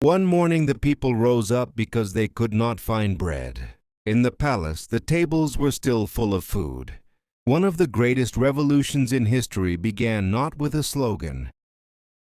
One morning the people rose up because they could not find bread. In the palace, the tables were still full of food. One of the greatest revolutions in history began not with a slogan,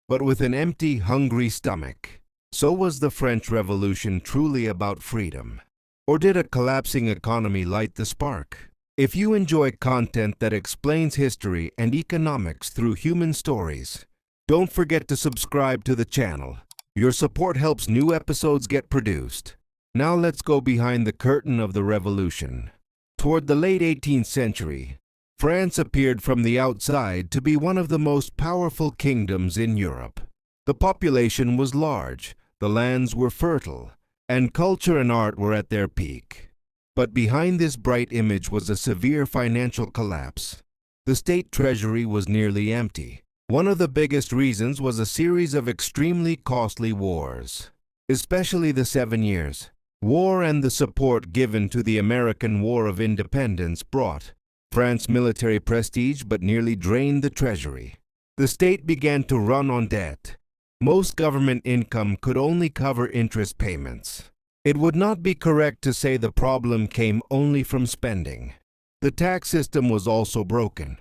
but with an empty, hungry stomach. So was the French Revolution truly about freedom? Or did a collapsing economy light the spark? If you enjoy content that explains history and economics through human stories, don't forget to subscribe to the channel. Your support helps new episodes get produced. Now let's go behind the curtain of the revolution. Toward the late 18th century, France appeared from the outside to be one of the most powerful kingdoms in Europe. The population was large, the lands were fertile, and culture and art were at their peak. But behind this bright image was a severe financial collapse. The state treasury was nearly empty. One of the biggest reasons was a series of extremely costly wars, especially the 7 Years' War and the support given to the American War of Independence brought France's military prestige but nearly drained the treasury. The state began to run on debt. Most government income could only cover interest payments. It would not be correct to say the problem came only from spending. The tax system was also broken.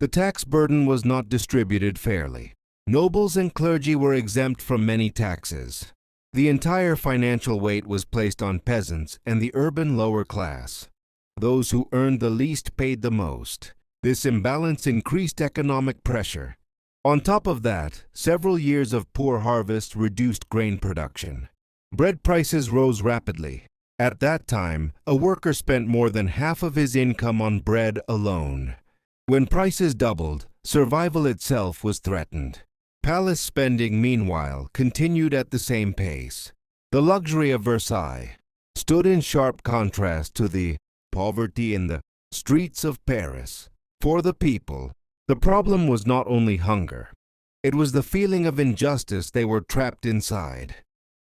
The tax burden was not distributed fairly. Nobles and clergy were exempt from many taxes. The entire financial weight was placed on peasants and the urban lower class. Those who earned the least paid the most. This imbalance increased economic pressure. On top of that, several years of poor harvests reduced grain production. Bread prices rose rapidly. At that time, a worker spent more than half of his income on bread alone. When prices doubled, survival itself was threatened. Palace spending, meanwhile, continued at the same pace. The luxury of Versailles stood in sharp contrast to the poverty in the streets of Paris. For the people, the problem was not only hunger. It was the feeling of injustice they were trapped inside.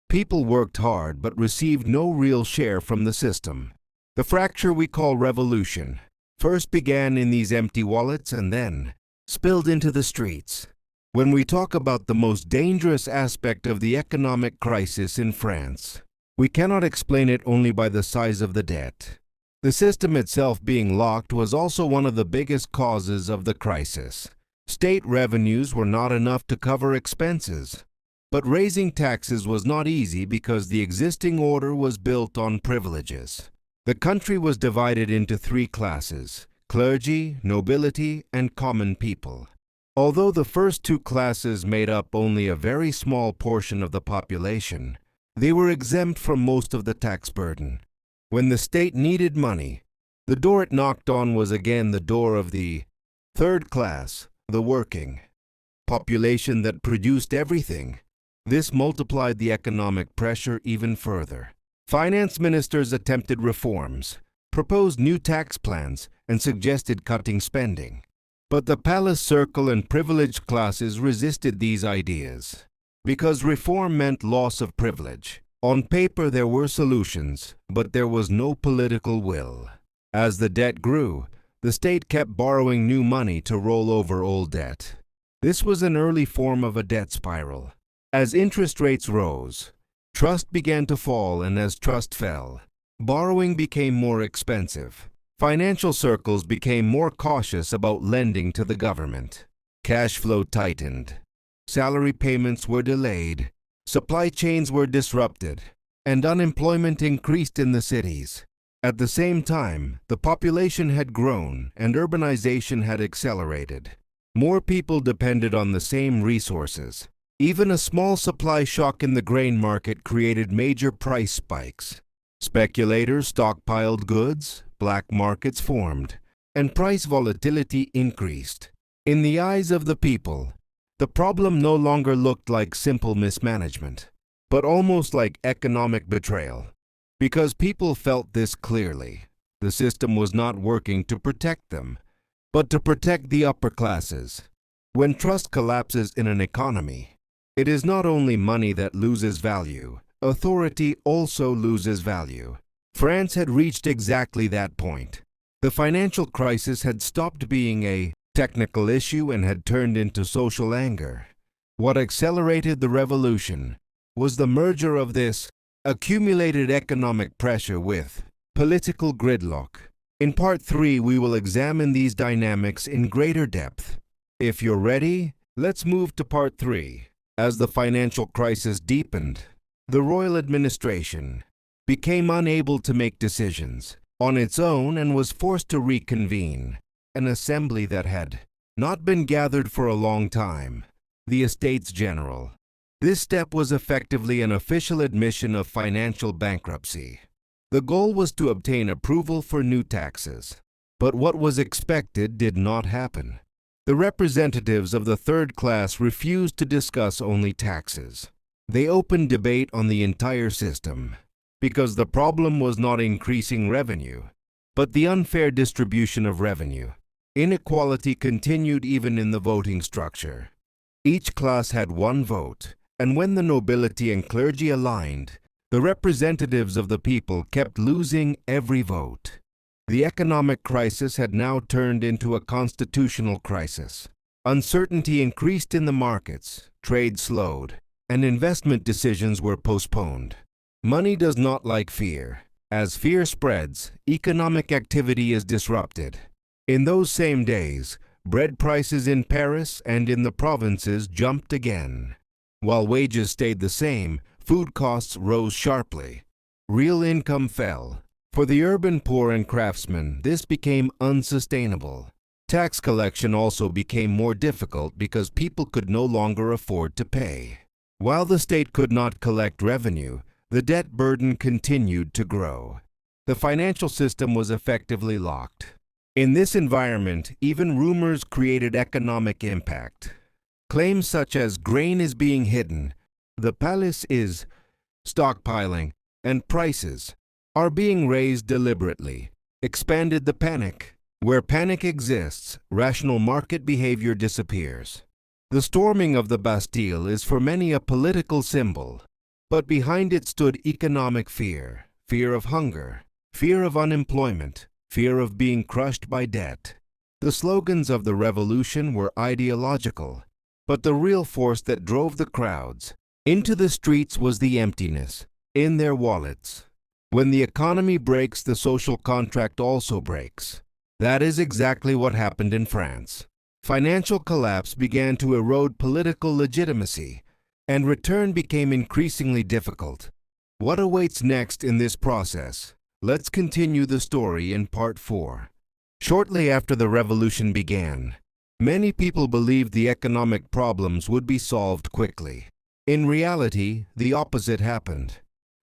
People worked hard but received no real share from the system. The fracture we call revolution first began in these empty wallets and then spilled into the streets. When we talk about the most dangerous aspect of the economic crisis in France, we cannot explain it only by the size of the debt. The system itself being locked was also one of the biggest causes of the crisis. State revenues were not enough to cover expenses. But raising taxes was not easy because the existing order was built on privileges. The country was divided into 3 classes: clergy, nobility, and common people. Although the first 2 classes made up only a very small portion of the population, they were exempt from most of the tax burden. When the state needed money, the door it knocked on was again the door of the 3rd class, the working population that produced everything. This multiplied the economic pressure even further. Finance ministers attempted reforms, proposed new tax plans, and suggested cutting spending. But the palace circle and privileged classes resisted these ideas, because reform meant loss of privilege. On paper there were solutions, but there was no political will. As the debt grew, the state kept borrowing new money to roll over old debt. This was an early form of a debt spiral. As interest rates rose, trust began to fall, and as trust fell, borrowing became more expensive. Financial circles became more cautious about lending to the government. Cash flow tightened. Salary payments were delayed. Supply chains were disrupted, and unemployment increased in the cities. At the same time, the population had grown and urbanization had accelerated. More people depended on the same resources. Even a small supply shock in the grain market created major price spikes. Speculators stockpiled goods, black markets formed, and price volatility increased. In the eyes of the people, the problem no longer looked like simple mismanagement, but almost like economic betrayal. Because people felt this clearly, the system was not working to protect them, but to protect the upper classes. When trust collapses in an economy, it is not only money that loses value, authority also loses value. France had reached exactly that point. The financial crisis had stopped being a technical issue and had turned into social anger. What accelerated the revolution was the merger of this accumulated economic pressure with political gridlock. In Part 3, we will examine these dynamics in greater depth. If you're ready, let's move to Part 3. As the financial crisis deepened, the royal administration became unable to make decisions on its own and was forced to reconvene an assembly that had not been gathered for a long time, the Estates General. This step was effectively an official admission of financial bankruptcy. The goal was to obtain approval for new taxes, but what was expected did not happen. The representatives of the third class refused to discuss only taxes. They opened debate on the entire system, because the problem was not increasing revenue, but the unfair distribution of revenue. Inequality continued even in the voting structure. Each class had one vote, and when the nobility and clergy aligned, the representatives of the people kept losing every vote. The economic crisis had now turned into a constitutional crisis. Uncertainty increased in the markets, trade slowed, and investment decisions were postponed. Money does not like fear. As fear spreads, economic activity is disrupted. In those same days, bread prices in Paris and in the provinces jumped again. While wages stayed the same, food costs rose sharply. Real income fell. For the urban poor and craftsmen, this became unsustainable. Tax collection also became more difficult because people could no longer afford to pay. While the state could not collect revenue, the debt burden continued to grow. The financial system was effectively locked. In this environment, even rumors created economic impact. Claims such as grain is being hidden, the palace is stockpiling, and prices are being raised deliberately, expanded the panic. Where panic exists, rational market behavior disappears. The storming of the Bastille is for many a political symbol, but behind it stood economic fear, fear of hunger, fear of unemployment, fear of being crushed by debt. The slogans of the revolution were ideological, but the real force that drove the crowds into the streets was the emptiness in their wallets. When the economy breaks, the social contract also breaks. That is exactly what happened in France. Financial collapse began to erode political legitimacy, and return became increasingly difficult. What awaits next in this process? Let's continue the story in Part 4. Shortly after the revolution began, many people believed the economic problems would be solved quickly. In reality, the opposite happened.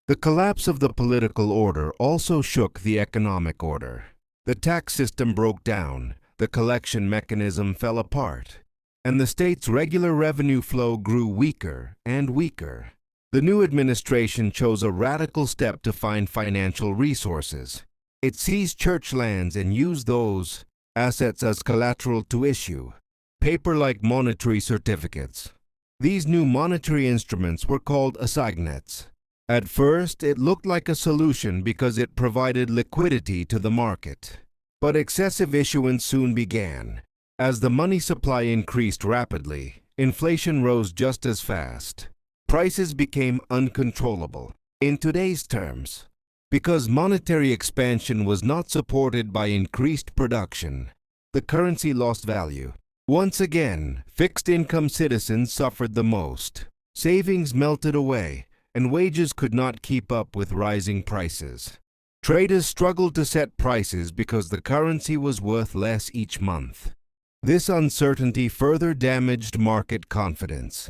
The collapse of the political order also shook the economic order. The tax system broke down, the collection mechanism fell apart, and the state's regular revenue flow grew weaker and weaker. The new administration chose a radical step to find financial resources. It seized church lands and used those assets as collateral to issue paper-like monetary certificates. These new monetary instruments were called assignats. At first, it looked like a solution because it provided liquidity to the market. But excessive issuance soon began. As the money supply increased rapidly, inflation rose just as fast. Prices became uncontrollable. In today's terms, because monetary expansion was not supported by increased production, the currency lost value. Once again, fixed-income citizens suffered the most. Savings melted away, and wages could not keep up with rising prices. Traders struggled to set prices because the currency was worth less each month. This uncertainty further damaged market confidence.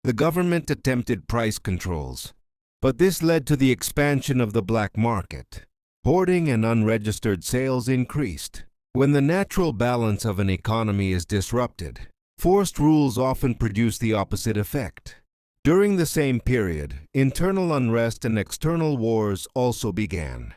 The government attempted price controls, but this led to the expansion of the black market. Hoarding and unregistered sales increased. When the natural balance of an economy is disrupted, forced rules often produce the opposite effect. During the same period, internal unrest and external wars also began.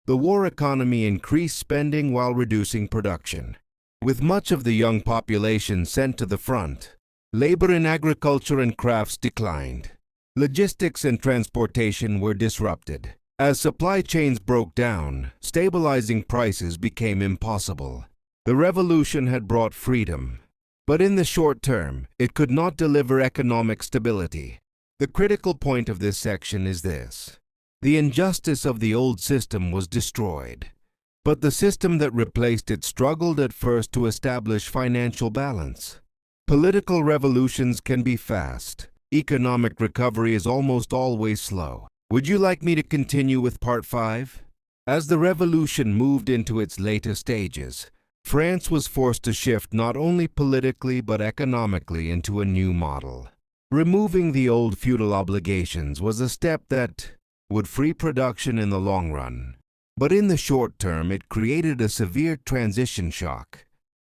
The war economy increased spending while reducing production. With much of the young population sent to the front, labor in agriculture and crafts declined. Logistics and transportation were disrupted. As supply chains broke down, stabilizing prices became impossible. The revolution had brought freedom, but in the short term, it could not deliver economic stability. The critical point of this section is this. The injustice of the old system was destroyed, but the system that replaced it struggled at first to establish financial balance. Political revolutions can be fast. Economic recovery is almost always slow. Would you like me to continue with part 5? As the revolution moved into its latest stages, France was forced to shift not only politically but economically into a new model. Removing the old feudal obligations was a step that would free production in the long run. But in the short term, it created a severe transition shock.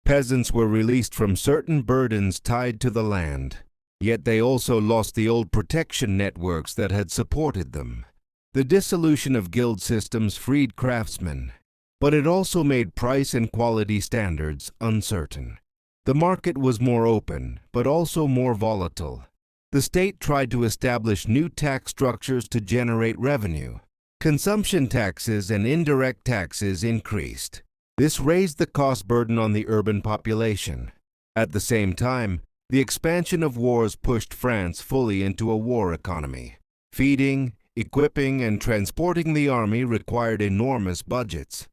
Peasants were released from certain burdens tied to the land, yet they also lost the old protection networks that had supported them. The dissolution of guild systems freed craftsmen, but it also made price and quality standards uncertain. The market was more open, but also more volatile. The state tried to establish new tax structures to generate revenue. Consumption taxes and indirect taxes increased. This raised the cost burden on the urban population. At the same time, the expansion of wars pushed France fully into a war economy. Feeding, equipping, and transporting the army required enormous budgets.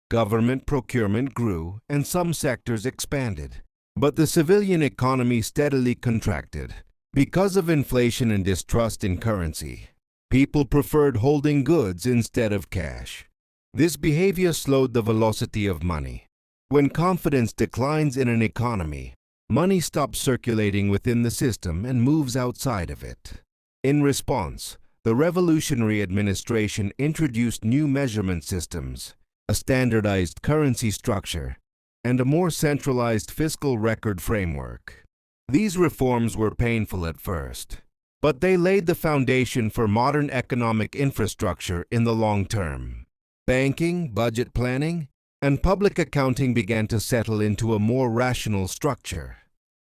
Government procurement grew, and some sectors expanded. But the civilian economy steadily contracted. Because of inflation and distrust in currency, people preferred holding goods instead of cash. This behavior slowed the velocity of money. When confidence declines in an economy, money stops circulating within the system and moves outside of it. In response, the revolutionary administration introduced new measurement systems, a standardized currency structure, and a more centralized fiscal record framework. These reforms were painful at first, but they laid the foundation for modern economic infrastructure in the long term. Banking, budget planning, and public accounting began to settle into a more rational structure.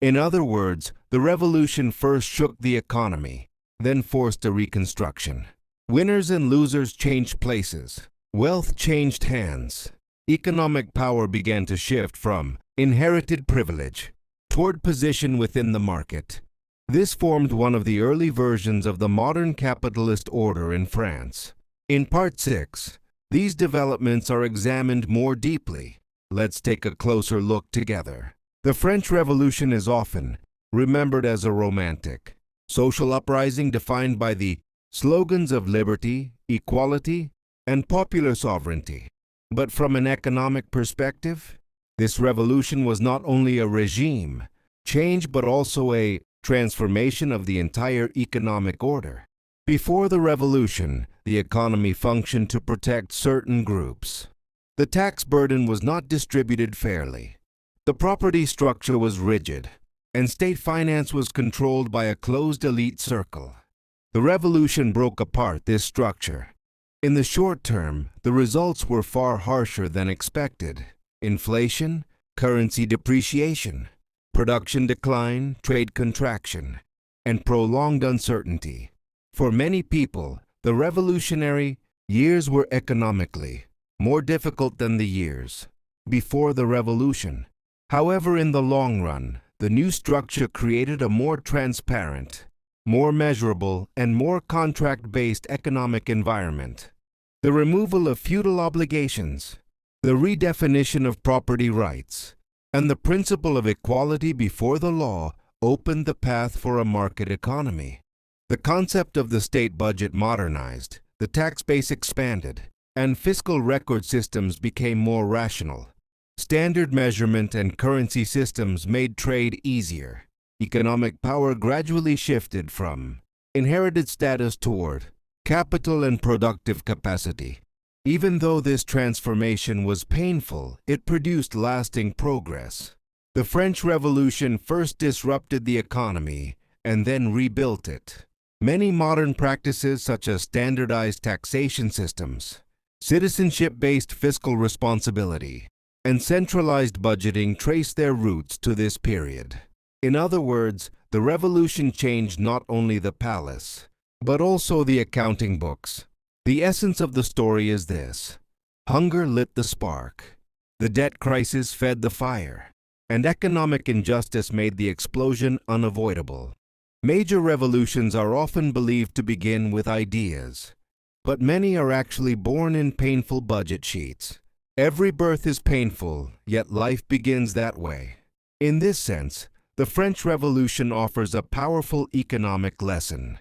In other words, the revolution first shook the economy, then forced a reconstruction. Winners and losers changed places. Wealth changed hands. Economic power began to shift from inherited privilege toward position within the market. This formed one of the early versions of the modern capitalist order in France. In Part 6, these developments are examined more deeply. Let's take a closer look together. The French Revolution is often remembered as a romantic social uprising defined by the slogans of liberty, equality, and popular sovereignty. But from an economic perspective, this revolution was not only a regime change but also a transformation of the entire economic order. Before the revolution, the economy functioned to protect certain groups. The tax burden was not distributed fairly. The property structure was rigid, and state finance was controlled by a closed elite circle. The revolution broke apart this structure. In the short term, the results were far harsher than expected. Inflation, currency depreciation, production decline, trade contraction, and prolonged uncertainty. For many people, the revolutionary years were economically more difficult than the years before the revolution. However, in the long run, the new structure created a more transparent, more measurable, and more contract-based economic environment. The removal of feudal obligations, the redefinition of property rights, and the principle of equality before the law opened the path for a market economy. The concept of the state budget modernized, the tax base expanded, and fiscal record systems became more rational. Standard measurement and currency systems made trade easier. Economic power gradually shifted from inherited status toward capital and productive capacity. Even though this transformation was painful, it produced lasting progress. The French Revolution first disrupted the economy and then rebuilt it. Many modern practices such as standardized taxation systems, citizenship-based fiscal responsibility, and centralized budgeting trace their roots to this period. In other words, the revolution changed not only the palace, but also the accounting books. The essence of the story is this: hunger lit the spark, the debt crisis fed the fire, and economic injustice made the explosion unavoidable. Major revolutions are often believed to begin with ideas, but many are actually born in painful budget sheets. Every birth is painful, yet life begins that way. In this sense, the French Revolution offers a powerful economic lesson.